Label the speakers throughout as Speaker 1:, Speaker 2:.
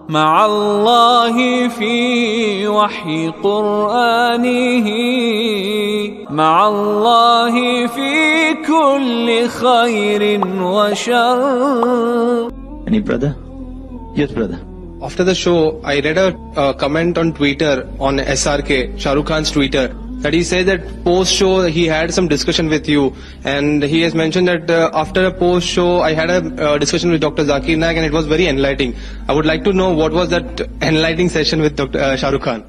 Speaker 1: مع الله في وحي قرآنه، مع الله في كل خير وشر.
Speaker 2: Any brother? Yes, brother.
Speaker 3: After the show, I read a comment on Twitter, on SRK, Sharokhan's Twitter, that he said that post-show he had some discussion with you, and he has mentioned that after a post-show I had a discussion with Dr. Zakir Naik and it was very enlightening. I would like to know what was that enlightening session with Dr. Shahrukh.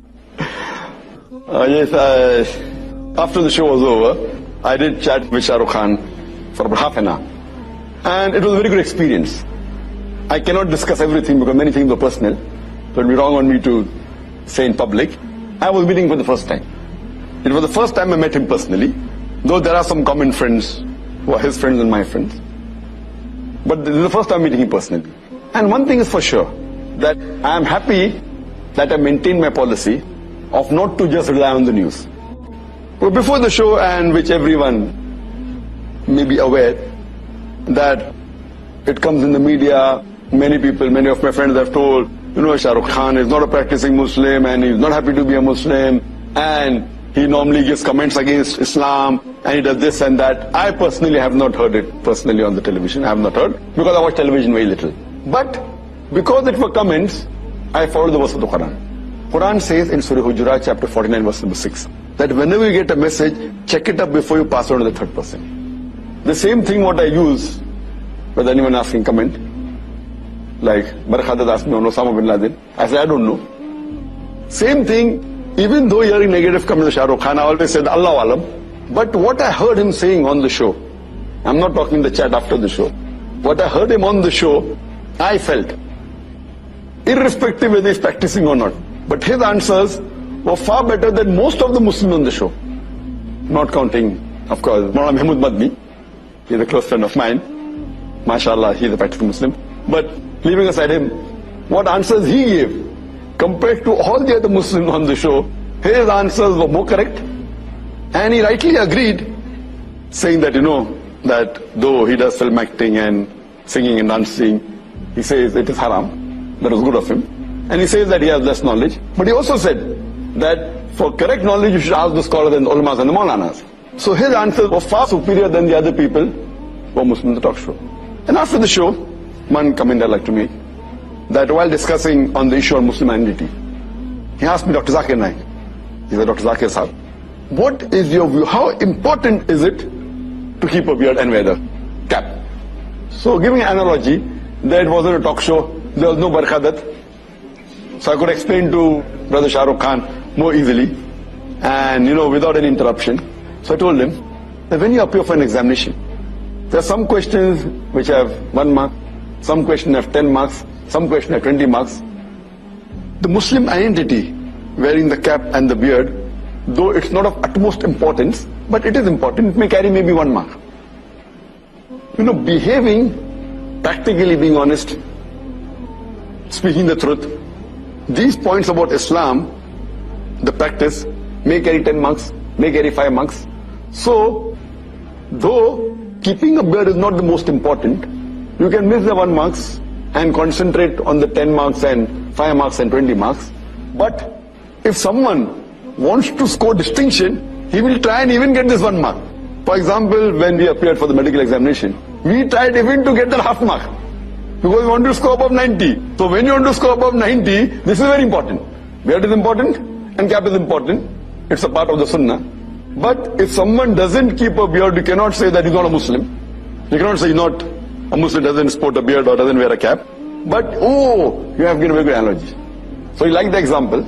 Speaker 4: Yes, after the show was over, I did chat with Shahrukh Khan for about half an hour, and it was a very good experience. I cannot discuss everything because many things were personal, so it would be wrong on me to say in public. I was meeting for the first time. It was the first time I met him personally, though there are some common friends who are his friends and my friends. But this is the first time meeting him personally. And one thing is for sure, that I am happy that I maintained my policy of not to just rely on the news. But before the show, and which everyone may be aware, that it comes in the media, many people, many of my friends have told, Shahrukh Khan is not a practicing Muslim and he's not happy to be a Muslim, and he normally gives comments against Islam, and he does this and that. I personally have not heard it personally on the television. I have not heard, because I watch television very little. But because it were comments, I followed the verse of the Quran. Quran says in Surah Hujurat chapter 49 verse number 6, that whenever you get a message, check it up before you pass it on to the third person. The same thing what I use, whether anyone asking comment, like Barkhadat asked me on Osama bin Laden, I said I don't know. Same thing, even though hearing negative comments of Shahrukh Khan, I always said Allah Alam. But what I heard him saying on the show, I'm not talking the chat after the show, what I heard him on the show, I felt, irrespective whether he's practicing or not, but his answers were far better than most of the Muslims on the show. Not counting, of course, Maulana Mahmud Madni, he's a close friend of mine. MashaAllah, he's a practicing Muslim. But leaving aside him, what answers he gave, compared to all the other Muslims on the show, his answers were more correct. And he rightly agreed, saying that, that though he does film acting and singing and dancing, he says it is haram. That was good of him. And he says that he has less knowledge. But he also said that for correct knowledge, you should ask the scholars and the ulamas and the maulanas. So his answers were far superior than the other people who were Muslim in the talk show. And after the show, one comment I'd like to make, that while discussing on the issue of Muslim identity, he asked me, Dr. Zakir Naik, he said, Dr. Zakir Sahab, what is your view, how important is it to keep a beard and wear the cap? So giving an analogy, that it wasn't a talk show, there was no Barkhadat, so I could explain to Brother Shahrukh Khan more easily, and without any interruption. So I told him that when you appear for an examination, there are some questions which have 1 mark, some questions have 10 marks, some questions have 20 marks. The Muslim identity, wearing the cap and the beard, though it's not of utmost importance, but it is important, it may carry maybe 1 mark. Behaving, practically being honest, speaking the truth, these points about Islam, the practice, may carry 10 marks, may carry 5 marks. So, though keeping a beard is not the most important, you can miss the 1 marks and concentrate on the 10 marks and 5 marks and 20 marks. But if someone wants to score distinction, he will try and even get this 1 mark. For example, when we appeared for the medical examination, we tried even to get that half mark, because we want to score above 90. So when you want to score above 90, this is very important. Beard is important and cap is important. It's a part of the sunnah. But if someone doesn't keep a beard, you cannot say that he's not a Muslim. You cannot say he's not a Muslim, doesn't sport a beard or doesn't wear a cap. But, you have given a very good analogy. So you like the example,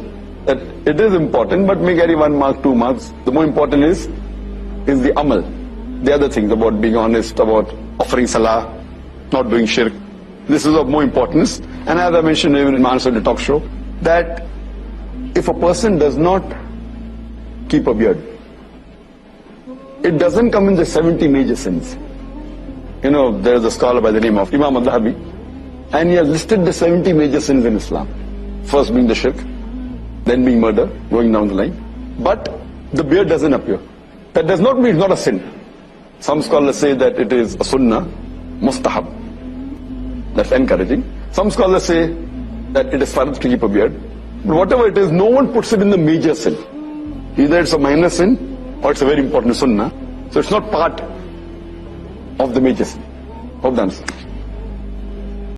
Speaker 4: that it is important, but may carry 1 mark, 2 marks. The more important is the amal. The other things about being honest, about offering salah, not doing shirk. This is of more importance. And as I mentioned in my answer to the talk show, that if a person does not keep a beard, it doesn't come in the 70 major sins. There is a scholar by the name of Imam al-Dhahabi, and he has listed the 70 major sins in Islam. First being the shirk, then being murder, going down the line. But the beard doesn't appear. That does not mean it's not a sin. Some scholars say that it is a sunnah, mustahab. That's encouraging. Some scholars say that it is further to keep a beard. But whatever it is, no one puts it in the major sin. Either it's a minor sin or it's a very important sunnah. So it's not part of the major sin. Hope that answers.